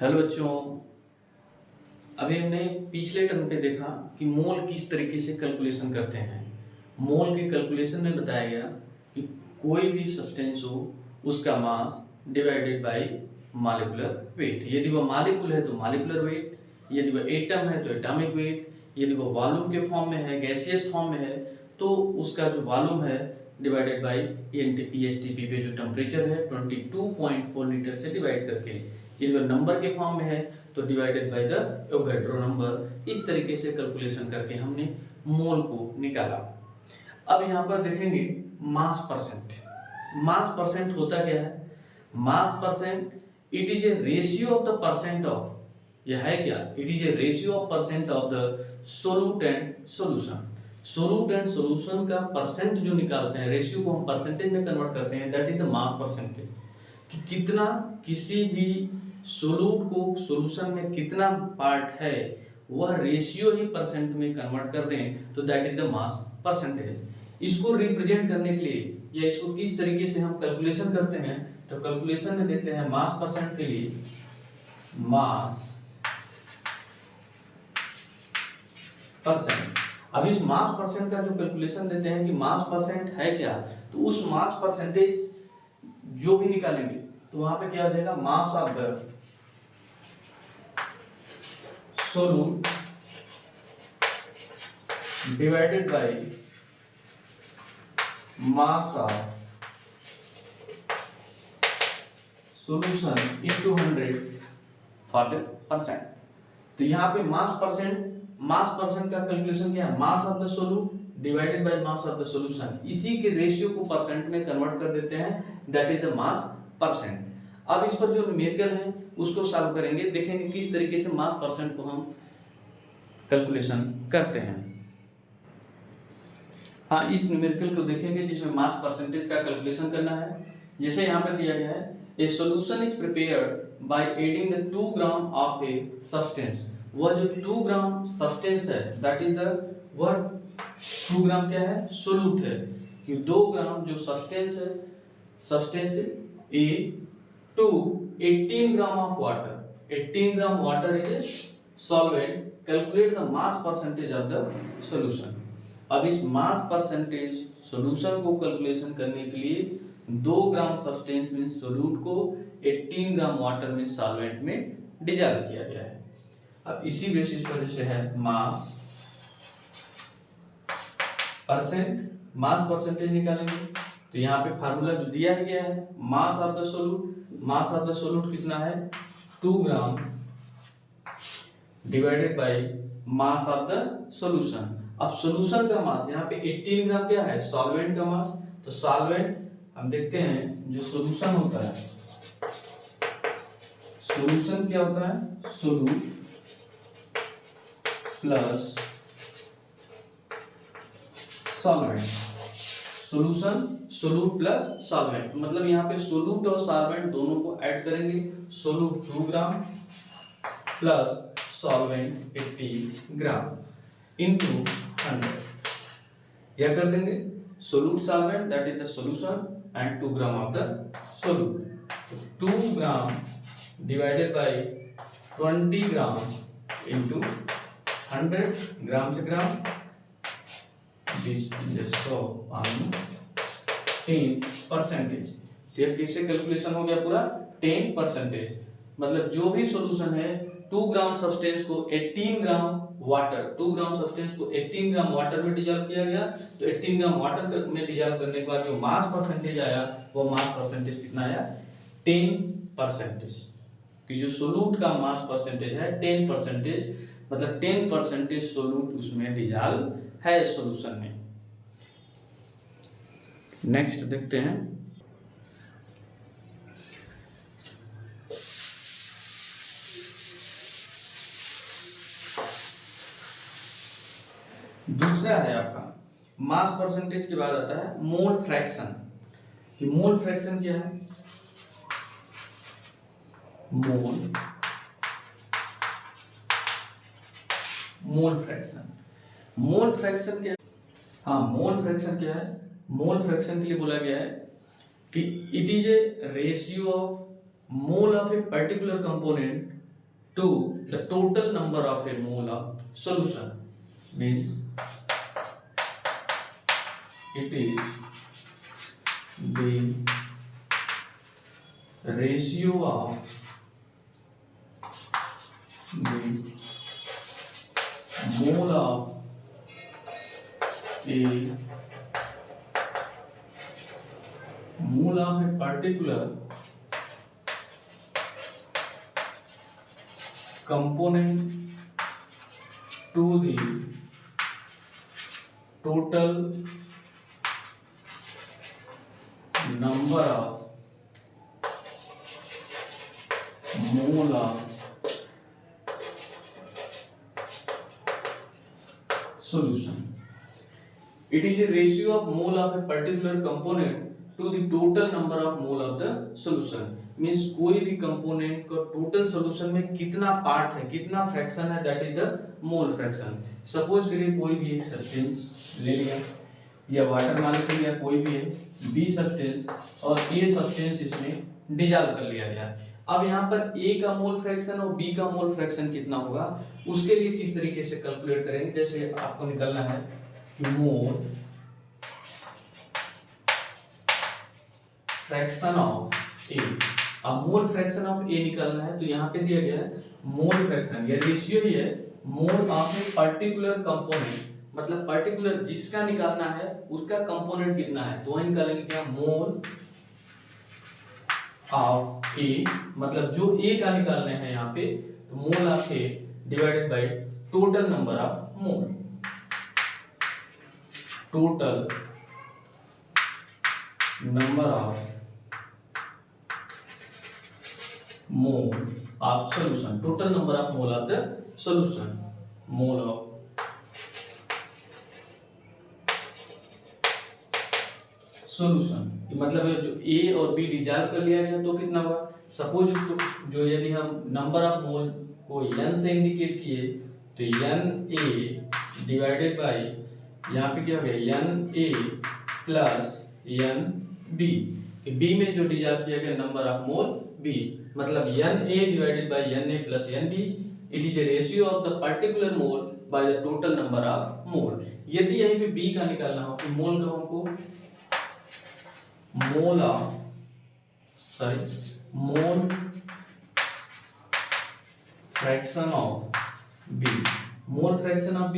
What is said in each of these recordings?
Hello बच्चों। अभी हमने पिछले टर्म पे देखा कि मोल किस तरीके से कैलकुलेशन करते हैं। मोल के कैलकुलेशन में बताया गया कि कोई भी सब्सटेंस हो उसका mass divided by molecular wait. यदि वह मॉलिक्यूल है तो मॉलिक्यूलर वेट, यदि वह एटम है तो एटॉमिक वेट, यदि वह वॉल्यूम के फॉर्म में है, गैसियस फॉर्म में है तो उसका जो वॉल्यूम है डिवाइडेड बाय ESTP पे जो टेम्परेचर है 22.4 लीटर से डिवाइड करके, यदि वह नंबर के फॉर्म में है तो divided by the Avogadro number. इस तरीके से कैलकुलेशन करके हमने मोल को निकाला। अब यहाँ पर देखेंगे मास परसेंट। मास परसेंट होता क्या है? मास percent it is a ratio of the percent of, यह है क्या? It is a ratio of percent of the solute and solution. Solute and solution का परसेंट जो निकालते हैं, रेशियो को हम परसेंटेज में कन्वर्ट करते हैं, that is the mass percentage. कि कितना किसी भी सोल्यूट को सॉल्यूशन में कितना पार्ट है वह रेशियो ही परसेंट में कन्वर्ट कर दें तो that is the mass percentage. इसको रिप्रेजेंट करने के लिए या इसको किस तरीके से हम कैलकुलेशन करते हैं तो कैलकुलेशन में देखते हैं मास परसेंट के लिए मास परसेंट। अब इस मास परसेंट का जो कैलकुलेशन देते हैं कि मास परसेंट है क्या, तो उस मास परसेंटेज जो भी निकालेंगे तो वहां पे क्या हो जाएगा, मास of the solute divided by mass of solution into 100%। तो यहाँ पे मास परसेंट का कैलकुलेशन क्या है? मास of the solute divided by mass of the solution, इसी के रेशियो को परसेंट में कन्वर्ट कर देते हैं, that is the mass percent. अब इस पर जो न्यूमेरिकल है उसको सॉल्व करेंगे, देखेंगे किस तरीके से मास परसेंट को हम कैलकुलेशन करते हैं। हाँ, इस न्यूमेरिकल को देखेंगे जिसमें मास परसेंटेज का कैलकुलेशन करना है। जैसे यहाँ पे दिया गया है, ए solution is prepared by adding the 2 gram of a substance. वह जो 2 ग्राम सब्सटेंस है दैट इज द, वह 2 ग्राम क्या है? सोल्यूट है। कि 2 ग्राम जो substance A to 18 gram of water, 18 gram water is solvent, calculate the mass percentage of the solution. अब इस मास परसेंटेज सॉल्यूशन को कैलकुलेशन करने के लिए 2 ग्राम सब्सटेंस में सोल्यूट को 18 ग्राम वाटर में सॉल्वेंट में डिजॉल्व किया गया है। अब इसी बेसिस पर जैसे है मास परसेंटेज निकालेंगे तो यहाँ पे फार्मूला जो दिया ही गया है, मास ऑफ द सोल्यूट कितना है? 2 gram divided by mass of the solution. अब सॉल्यूशन का मास यहाँ पे 18 ग्राम क्या है? सॉल्वेंट का मास। तो सॉल्वेंट हम देखते हैं जो सॉल्यूशन होता है, सॉल्यूशन क्या होता है? Solute plus solvent. Solution solute plus solvent, मतलब यहाँ पे सोल्यूट और सॉल्वेंट दोनों को ऐड करेंगे। सोल्यूट 2 ग्राम प्लस सॉल्वेंट 80 ग्राम इनटू 100, क्या कर देंगे? Solute solvent that is the solution and 2 gram of the solute. So 2 gram divided by 20 gram into 100 ग्राम से ग्राम, this is so on 10%। तो यह किससे कैलकुलेशन हो गया? पूरा 10%। मतलब जो भी सॉल्यूशन है 2 ग्राम सब्सटेंस को 18 ग्राम वाटर, 2 ग्राम सब्सटेंस को 18 ग्राम वाटर में डिजॉल्व किया गया। तो 18 ग्राम वाटर में डिजॉल्व करने के बाद जो मास परसेंटेज आया वो मास परसेंटेज कितना आया? 10%। कि जो सोल्यूट का मास परसेंटेज है 10%, मतलब 10% सोल्यूट उसमें डिजॉल्व है सॉल्यूशन में। नेक्स्ट देखते हैं, दूसरा है आपका मास परसेंटेज के बाद आता है मोल फ्रैक्शन। कि मोल फ्रैक्शन क्या है? मोल फ्रैक्शन क्या है? हाँ, मोल फ्रैक्शन क्या है? मोल फ्रैक्शन के लिए बोला गया है कि it is a ratio of mole of a particular component to the total number of a mole of solution. Means it is the ratio of the mole of a particular component to the total number of mole of solution. It is a ratio of mole of a particular component to the total number of mole of the solution. Means कोई भी component का total solution में कितना part है, कितना fraction है, that is the mole fraction. Suppose करिए कोई भी एक सब्सटेंस ले लिया, या वाटर मॉलिक्यूल या कोई भी है, बी सब्सटेंस, और ए सब्सटेंस इसमें डिसॉल्व कर लिया गया. अब यहाँ पर ए का मोल फ्रैक्शन और बी का मोल फ्रैक्शन कितना होगा, उसके लिए किस तरीके से कैलकुलेट करेंगे. जैसे आपको निकालना है कि मोल फ्रैक्शन ऑफ ए. अब मोल फ्रैक्शन ऑफ ए निकालना है, तो यहाँ पे दिया गया है मोल फ्रैक्शन, ये रेशियो ही है mole of a particular component, मतलब पर्टिकुलर जिसका निकालना है उसका कंपोनेंट कितना है, तो वही निकालेंगे क्या, मोल ऑफ ए, मतलब जो ए का निकालना है यहाँ पे, तो mole of A divided by total number of mole. Total number of mole of solution, total number of mole of the solution, mole of solution. मतलब जो A और B डिसॉल्व कर लिया गया तो कितना हुआ. सपोज जो यदि हम नंबर ऑफ मोल को n से इंडिकेट किए, तो n A डिवाइडेड बाय यहाँ पे क्या हो गया, n A plus n B. B में जो डिसॉल्व किया गया नंबर ऑफ मोल B, मतलब n A divided by n A plus n B. It is a ratio of the particular mole by the total number of mole. यदि यहीं पे B का निकालना हो, तो मोल का हमको मोल fraction of B, mole fraction of B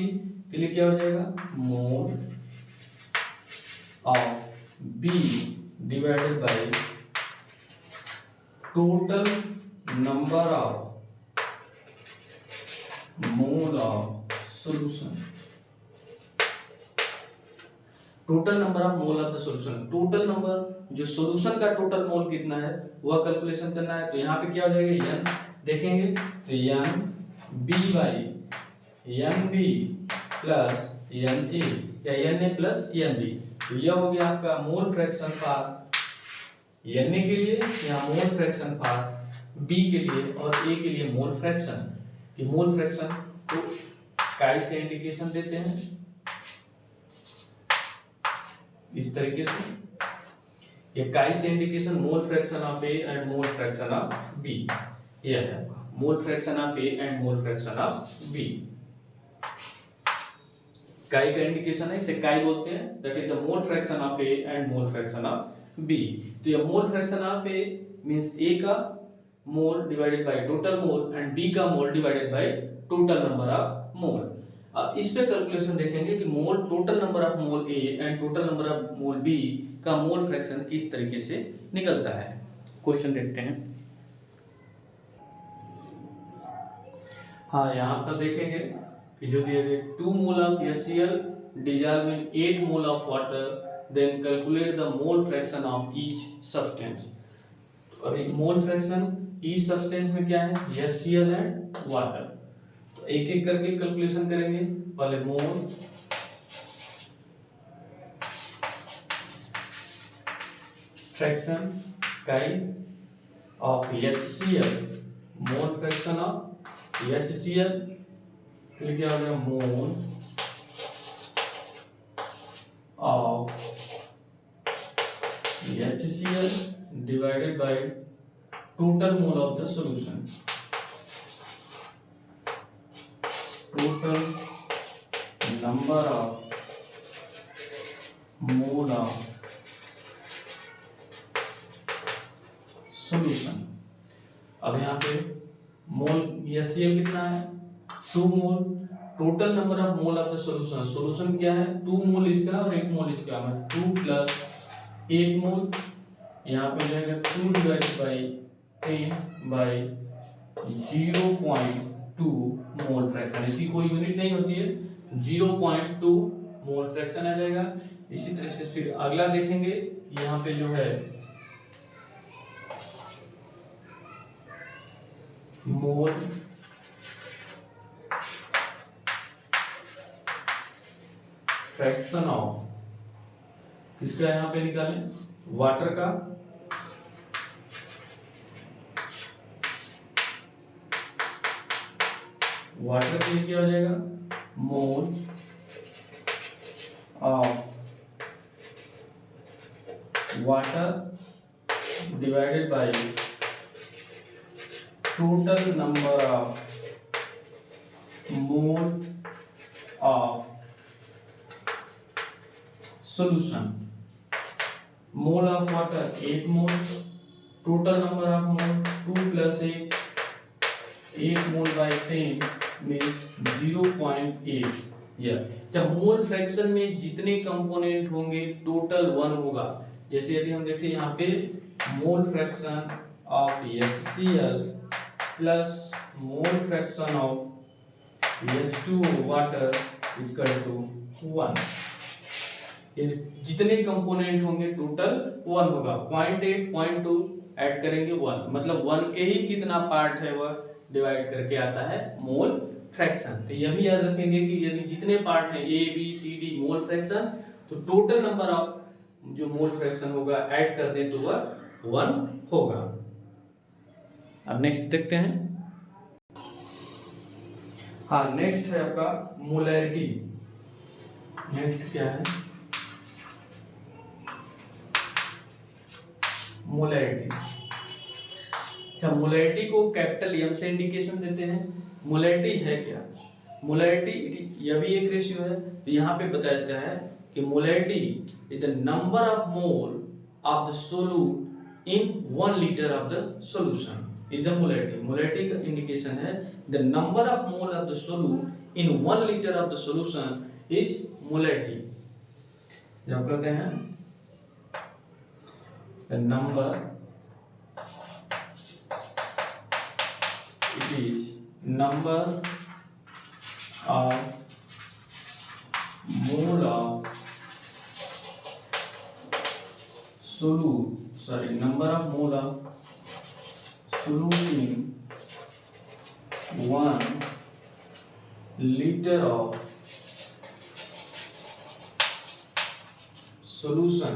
के लिए क्या हो जाएगा, mole of B divided by total number of mole of solution. Total number of mole of the solution, total number जो सॉल्यूशन का टोटल मोल कितना है वह कैलकुलेशन करना है. तो यहाँ पे क्या हो जाएगा, n देखेंगे तो n b by n b plus n a या n a plus n b. तो यह हो गया आपका मोल फ्रैक्शन फॉर n के लिए, यहाँ मोल फ्रैक्शन फॉर b के लिए, और a के लिए मोल फ्रैक्शन. कि मोल फ्रैक्शन को काई से इंडिकेशन देते हैं इस तरीके से. ये काई से indication mole fraction of a and mole fraction of b, ये है आपका मोल fraction of a and mole fraction of b. काई का इंडिकेशन है, इसे काई बोलते हैं, that is the mole fraction of a and mole fraction of B. तो ये मोल fraction of A means A का मोल divided by total mole and B का मोल divided by total number of मोल. अब इस पे कैलकुलेशन देखेंगे कि mole total number of mole A and total number of mole B का मोल फ्रैक्शन किस तरीके से निकलता है. क्वेश्चन देखते हैं. हाँ, यहाँ पर देखेंगे कि जो दिए गए 2 mole of HCl dissolve in 8 mole of water, then calculate the mole fraction of each substance. तो अभी मोल फ्रैक्शन each substance में क्या है, HCl एंड वाटर. तो एक एक करके कैलकुलेशन करेंगे. पहले मोल फ्रैक्शन काई of HCl, mole fraction of HCl के लिए क्या हो गया, mole of HCl divided by total mole of the solution. total number of mole of solution। अब यहाँ पे मोल HCl कितना है 2 mole, total number of mole of the solution, solution क्या है 2 मोल इसका और 1 मोल इसका, 2 प्लस 1 मोल, यहाँ पे जाएगा 2 divided by 10 by 0.2 mole fraction, इसकी कोई यूनिट नहीं होती है, 0.2 मोल फ्रैक्शन आ जाएगा। इसी तरह से फिर अगला देखेंगे, यहाँ पे जो है मोल फ्रैक्शन ऑफ किसका यहाँ पे निकालें, वाटर का, वाटर के लिए क्या हो जाएगा mole of water divided by total number of mole of solution. Mole of water 8 mole, total number of mole 2 plus 8 mole by 10 means 0.8। जब मोल फ्रैक्शन में जितने कंपोनेंट होंगे टोटल 1 होगा। जैसे यदि हम देखें यहाँ पे mole fraction of HCl plus mole fraction of H2O water is equal to 1, जितने कंपोनेंट होंगे टोटल 1 होगा, 0.8 0.2 ऐड करेंगे 1, मतलब 1 के ही कितना पार्ट है वह डिवाइड करके आता है मोल फ्रैक्शन। तो यह भी याद रखेंगे कि यदि जितने पार्ट हैं A B C D mole fraction, तो टोटल नंबर ऑफ जो मोल फ्रैक्शन होगा ऐड कर दें तो वह 1 होगा। अब नेक्स्ट देखते हैं। हाँ, नेक्स्ट है आपका मोलैरिटी। नेक्स्ट क्या है मोलैरिटी। अच्छा, मोलैरिटी को कैपिटल M से इंडिकेशन देते हैं। मोलैरिटी है क्या, मोलैरिटी यह भी एक रेशियो है। तो यहाँ पे बताया जाता है कि molarity is the number of mole of the solute in 1 litre of the solution is the molarity. Molarity का इंडिकेशन है the number of mole of the solute in 1 litre of the solution is molarity. जब कहते हैं the number, it is number of mole of solute, number of mole of solute in 1 liter of solution।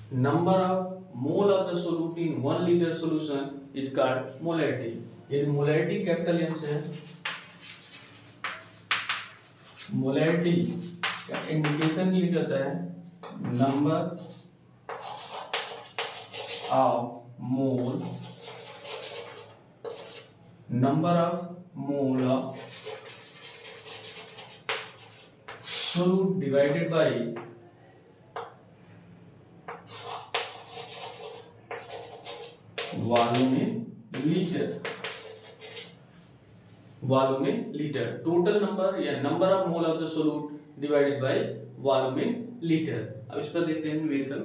Number of mole of the solute in 1 liter solution is called molarity। यदि molarity capital M से है, molarity का indication लिखा जाता है number of mole, number of mole of solute divided by volume in litre, volume in litre, total number या number of mole of the solute divided by volume in litre. अब इस पर देखते हैं न्यूमेरिकल।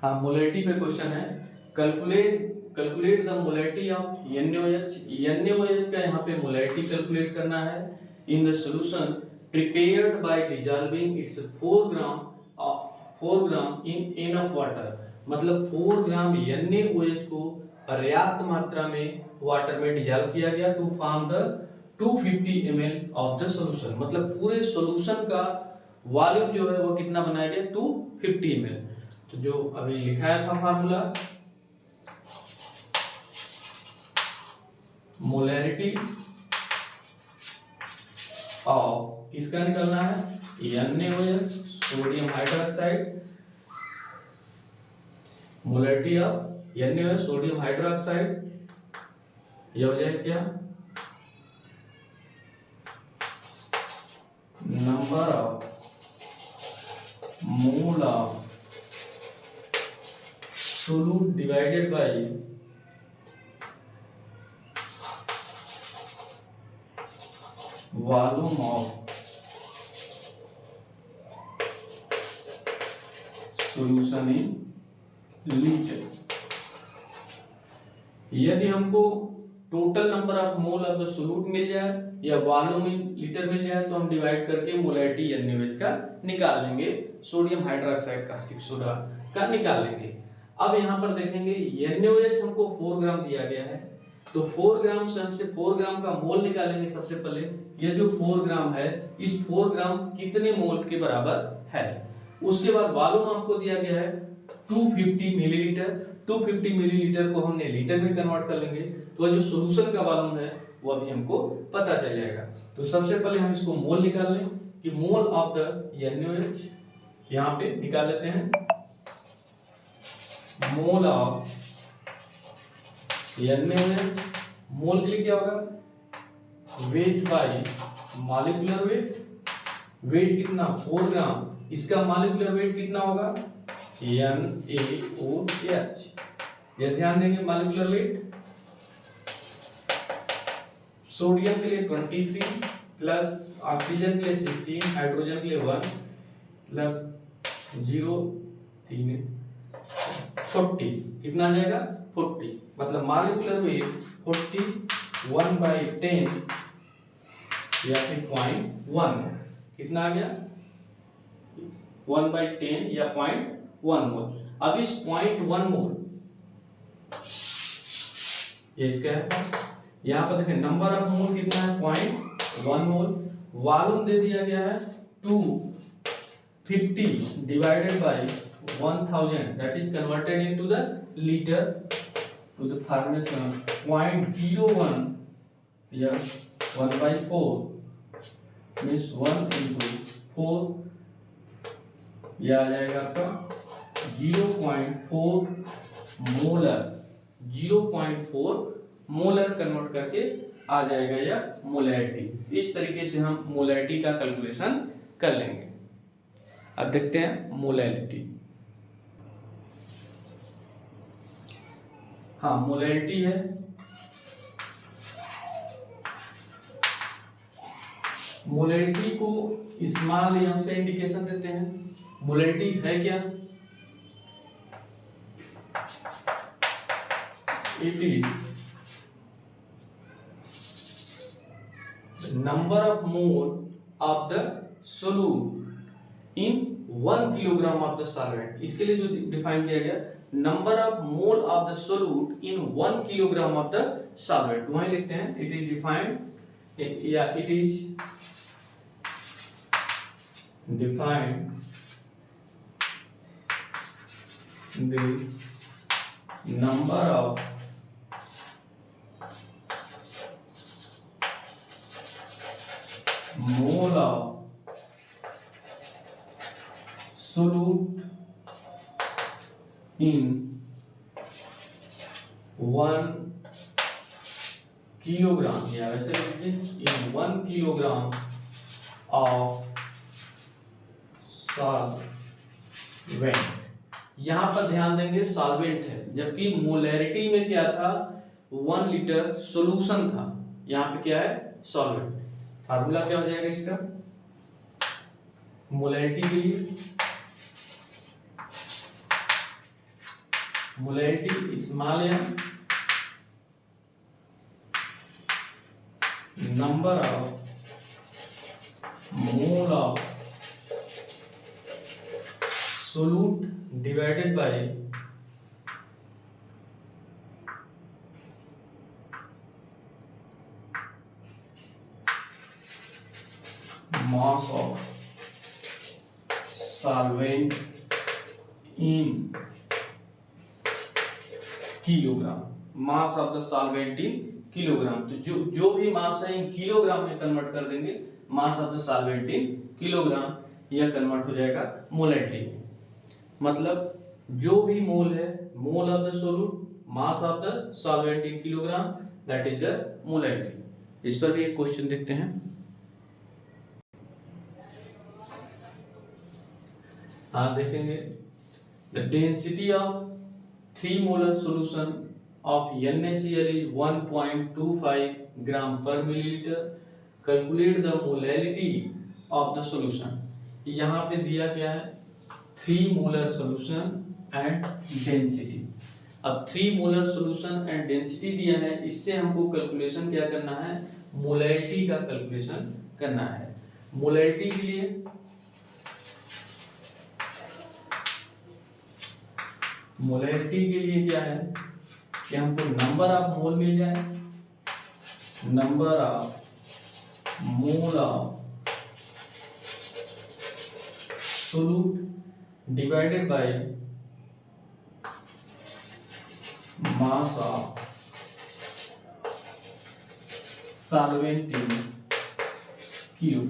हाँ, मोलैरिटी पे question है, calculate the molarity of NaOH। NaOH का यहाँ पे मोलैरिटी कैलकुलेट करना है in the solution prepared by dissolving it's 4 gram in enough water. मतलब 4 ग्राम NaOH को पर्याप्त मात्रा में वाटर में डिसॉल्व किया गया to form the 250 ml of the solution. मतलब पूरे सॉल्यूशन का वॉल्यूम जो है वो कितना बनाया गया 250 ml। तो जो अभी लिखाया था फार्मूला, मोलैरिटी ऑफ किसका निकालना है NaOH, sodium hydroxide, molarity of NaOH sodium hydroxide यह हो जाएगा क्या, number of mole of solute divided by volume of solution in litre. यदि हमको total number of mole of the solute मिल जाए या वॉल्यूम इन लीटर मिल जाए तो हम डिवाइड करके मोलैरिटी NaOH का निकाल लेंगे, सोडियम हाइड्रोक्साइड कास्टिक सोडा का निकाल लेंगे। अब यहाँ पर देखेंगे NaOH हमको 4 ग्राम दिया गया है, तो 4 ग्राम से हमसे 4 ग्राम का मोल निकालेंगे। सबसे पहले ये जो 4 ग्राम है, इस 4 ग्राम कितने मोल के बराबर है। उसके बाद वॉल्यूम आपको दिया गया है 250 मिलीलीटर। 250 मिलीलीटर को हमने लीटर में कन्वर्ट कर लेंगे, तो जो सॉल्यूशन का वॉल्यूम है वो अभी हमको पता चल जाएगा। तो सबसे पहले हम इसको मोल निकाल लें कि मोल ऑफ द NaOH यहाँ पे निकाल लेते हैं। मोल ऑफ NaOH, मोल के लिए क्या होगा, weight by molecular weight. Weight कितना, 4 ग्राम, इसका मॉलिक्यूलर वेट कितना होगा, NaOH। ये ध्यान देंगे मॉलिक्यूलर वेट। सोडियम के लिए 23 प्लस ऑक्सीजन के लिए 16, हाइड्रोजन के लिए 1 मतलब 0 3 40, कितना आ जाएगा 40, मतलब मॉलिक्यूलर वेट 41/10 या फिर 0.1, कितना आ गया 1/10 या 0.1 मोल। अब इस 0.1 मोल ये इसका है, यहाँ पर देखें नंबर ऑफ मोल कितना है 0.1 मोल। वॉल्यूम दे दिया गया है 250 divided by 1000, that is converted into the litre to the formation 0.01 या 1/4 मींस 1 into 4, यह आ जाएगा आपका 0.4 मोलर। 0.4 मोलर कन्वर्ट करके आ जाएगा या मोलैरिटी। इस तरीके से हम मोलैरिटी का कैलकुलेशन कर लेंगे। अब देखते हैं मोलैरिटी। हाँ, मोलैरिटी है, मोलैरिटी को स्मॉल एम से इंडिकेशन देते हैं। मोलैरिटी है क्या, it is number of mole of the solute in 1 kilogram of the solvent. इसके लिए जो डिफाइन किया गया, number of mole of the solute in 1 kilogram of the solvent, वहीं लिखते हैं इट इज डिफाइंड या it is defined the number of mole of solute in 1 kilogram, या वैसे लिखिए इन 1 किलोग्राम ऑफ सॉल्वेंट। यहां पर ध्यान देंगे सॉल्वेंट है, जबकि मोलैरिटी में क्या था 1 लीटर सॉल्यूशन था, यहां पे क्या है सॉल्वेंट। फार्मूला क्या हो जाएगा इसका मोलैरिटी के लिए, molarity small M number of mole of solute divided by mass of solvent in kilogram, mass of the solvent in kilogram. तो जो भी मास है इन किलोग्राम में कन्वर्ट कर देंगे, मास of the solvent in kilogram, यह कन्वर्ट हो जाएगा मोलैरिटी में। मतलब जो भी मोल है, मोल of the solute, mass of the solvent in kilogram, that is the molality. इस पर भी एक क्वेश्चन देखते हैं। हाँ देखेंगे, the density of 3 molar solution of NaCl is 1.25 gram per milliliter. Calculate the molality of the solution. यहाँ पे दिया क्या है, 3 मोलर सॉल्यूशन एंड डेंसिटी। अब 3 मोलर सॉल्यूशन एंड डेंसिटी दिया है, इससे हमको कैलकुलेशन क्या करना है, मोलैलिटी का कैलकुलेशन करना है। मोलैलिटी के लिए क्या है कि हमको नंबर ऑफ मोल मिल जाए, number of mole of solute divided by mass of solvent in kilo,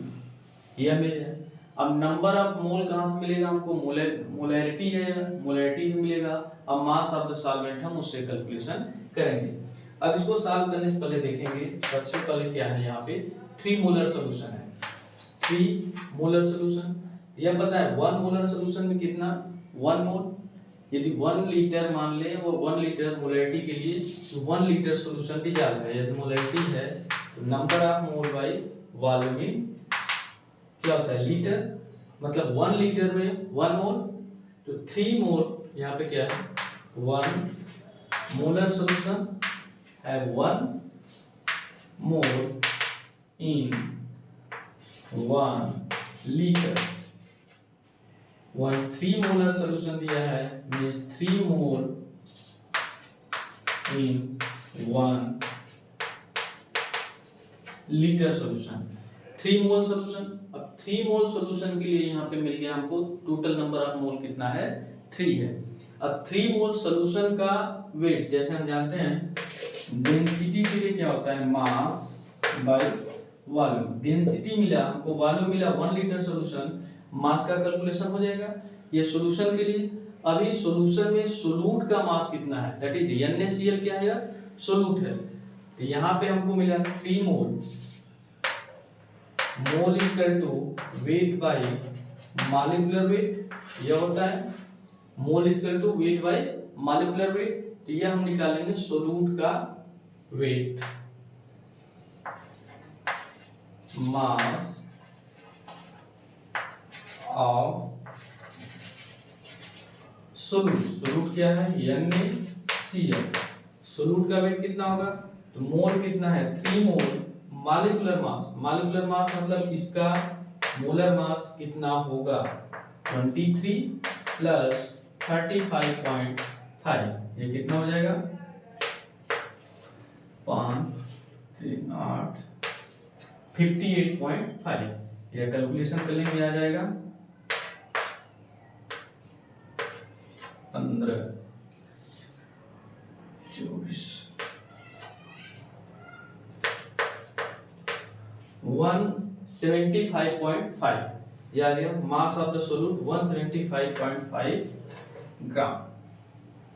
यह मिल जाए। अब नंबर ऑफ मोल कहाँ से मिलेगा हमको, मोलैरिटी है, मोलैरिटी से मिलेगा। अब मास ऑफ द सॉल्वेंट हम उससे कैलकुलेशन करेंगे। अब इसको सॉल्व करने से पहले देखेंगे, सबसे पहले क्या है, यहाँ पे 3 मोलर सॉल्यूशन है। 3 मोलर सॉल्यूशन, यह पता है 1 मोलर सॉल्यूशन में कितना, 1 मोल। यदि 1 लीटर मान ले, वो 1 लीटर मोलैरिटी के लिए 1 लीटर सॉल्यूशन भी ज्यादा है। यदि मोलैरिटी है तो number of mole by volume इन क्या होता है, लीटर। मतलब 1 लीटर में 1 मोल, तो 3 मोल यहाँ पे क्या है, 1 molar solution have 1 mole in 1 litre. वही 3 मोलर सॉल्यूशन दिया है, मीन्स 3 मोल इन 1 लीटर सॉल्यूशन। 3 मोल सॉल्यूशन। अब 3 मोल सॉल्यूशन के लिए यहाँ पे मिल गया हमको टोटल नंबर ऑफ मोल कितना है, 3 है। अब 3 मोल सॉल्यूशन का वेट, जैसे हम जानते हैं डेंसिटी के लिए क्या होता है, मास बाय वॉल्यूम। डेंसिटी मिला हमको, वॉल्यूम मिला 1 लीटर सॉल्यूशन, मास का कैलकुलेशन हो जाएगा ये सॉल्यूशन के लिए। अभी सॉल्यूशन में सोलूट का मास कितना है, दैट इज NaCl क्या है, सोलूट है। तो यहाँ पे हमको मिला 3 mole, mole equal to weight by molecular weight, यह होता है mole equal to weight by molecular weight. तो यह हम निकालेंगे सोलूट का वेट, मास ऑफ सोलूट। सोलूट क्या है, NaCl। सोलूट का वेट कितना होगा, तो मोल कितना है, 3 मोल। मॉलिक्यूलर मास, मॉलिक्यूलर मास मतलब इसका मोलर मास कितना होगा, 23 प्लस 35.5, ये कितना हो जाएगा, 5 3 8 58.5। यह कैलकुलेशन करने आ जाएगा 15 24 175.5। यह आ गया मास ऑफ द सोल्यूट 175.5 ग्राम,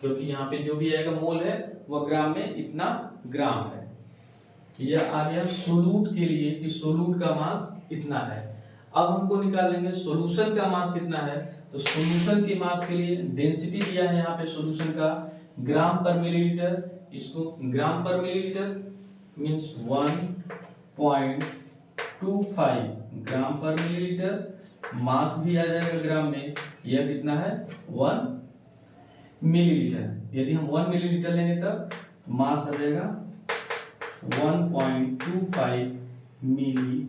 क्योंकि यहाँ पे जो भी आएगा मोल है वह ग्राम में इतना ग्राम है। यह आ गया सोल्यूट के लिए कि सोल्यूट का मास इतना है। अब हमको निकालेंगे सॉल्यूशन का मास कितना है। तो सॉल्यूशन के मास के लिए डेंसिटी दिया है यहाँ पे सॉल्यूशन का ग्राम पर मिलीलीटर, इसको ग्राम पर मिलीलीटर मींस 1.25 ग्राम पर मिलीलीटर। मास भी आ जाएगा ग्राम में, यह कितना है 1 मिलीलीटर। यदि हम 1 मिलीलीटर लेंगे तब मास आ जाएगा 1.25 मिलीग्राम।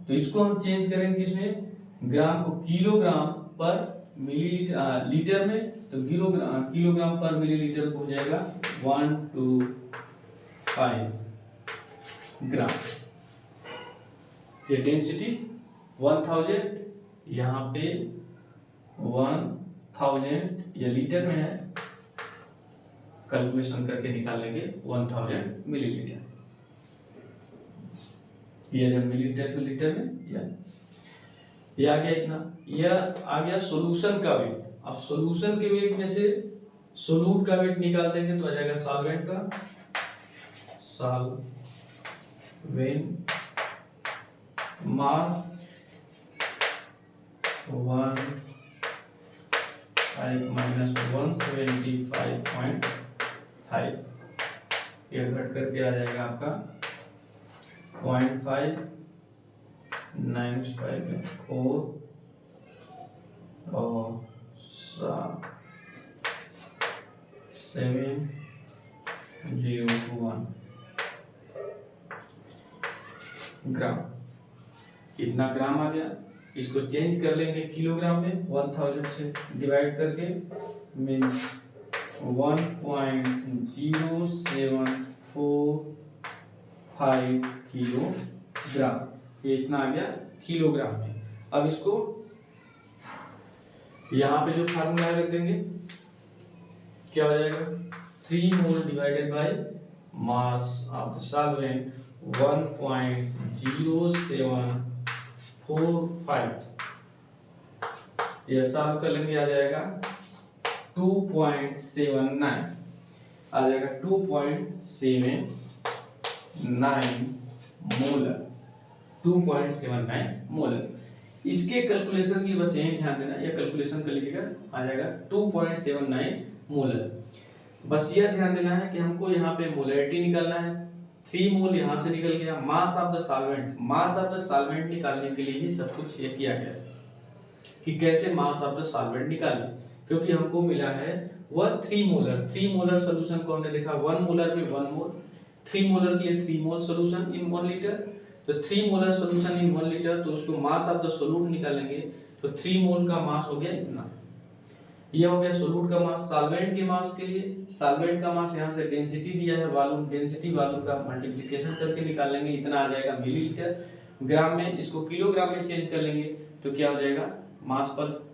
तो इसको हम चेंज करेंगे किसमें, ग्राम को किलोग्राम पर मिलीलीटर लीटर में, तो किलोग्राम पर मिलीलीटर को हो जाएगा 125 ग्राम। ये डेंसिटी 1000, यहाँ पे 1000 ये लीटर में है, कैलकुलेशन करके निकाल लेंगे 1000 मिलीलीटर। ये जब मिलीलीटर से लीटर में ये आ गया इतना। यह आ गया सॉल्यूशन का वेट। अब सॉल्यूशन के वेट में से सोलूट का वेट निकाल देंगे तो आ जाएगा सॉल्वेंट का, सॉल्वेंट मास 1 माइनस 175.5, ये घट करके आ जाएगा आपका 0.595 और 701 ग्राम। इतना ग्राम आ गया। इसको चेंज कर लेंगे किलोग्राम में, 1000 से डिवाइड करके मीन्स 1.0745 किलोग्राम, ये इतना आ गया किलोग्राम में। अब इसको यहाँ पे जो फार्मूला रख देंगे, क्या हो जाएगा 3 मोल divided by mass of the solvent 1.0745, यह सॉल्व कर लेंगे आ जाएगा 2.79, आ जाएगा 2.79 मोलर, 2.79 मोलर। इसके कैलकुलेशन के लिए बस यही ध्यान देना, यह कैलकुलेशन कर लीजिएगा, आ जाएगा 2.79 मोलर। बस यह ध्यान देना है कि हमको यहाँ पे मोलरिटी निकालना है। 3 मोल यहाँ से निकल गया। मास of the solvent, mass of the solvent निकालने के लिए ही सब कुछ ये किया गया कि कैसे मास ऑफ द सॉल्वेंट निकालें, क्योंकि हमको मिला है वह 3 मोलर। 3 मोलर सोल्यूशन को हमने देखा 1 मोलर में 1 मोल, 3 मोलर के लिए 3 मोल सोल्यूशन इन 1 लीटर। तो 3 मोलर सोल्यूशन इन 1 लीटर, तो उसको मास ऑफ द सोल्यूट निकालेंगे तो 3 मोल का मास हो गया इतना। यह हो गया सोल्यूट का मास। सॉल्वेंट के मास के लिए, सॉल्वेंट का मास यहाँ से डेंसिटी दिया है वॉल्यूम, डेंसिटी वॉल्यूम का मल्टीप्लिकेशन करके निकालेंगे, इतना आ जाएगा मिलीलीटर। ग्राम में इसको किलोग्राम में चेंज कर लेंगे तो क्या हो जाएगा, मास पर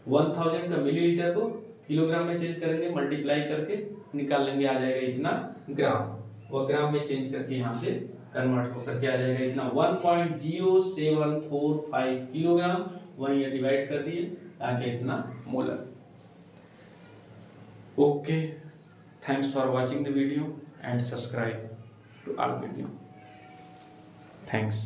1000 का मिलीलीटर को किलोग्राम में चेंज करेंगे, मल्टीप्लाई करके निकाल लेंगे, आ जाएगा इतना ग्राम। वह ग्राम में चेंज करके यहाँ से कन्वर्ट होकर के आ जाएगा इतना 1.0745 किलोग्राम, वहीं डिवाइड कर दिए आगे इतना molar. Okay, thanks for watching the video and subscribe to our video. Thanks.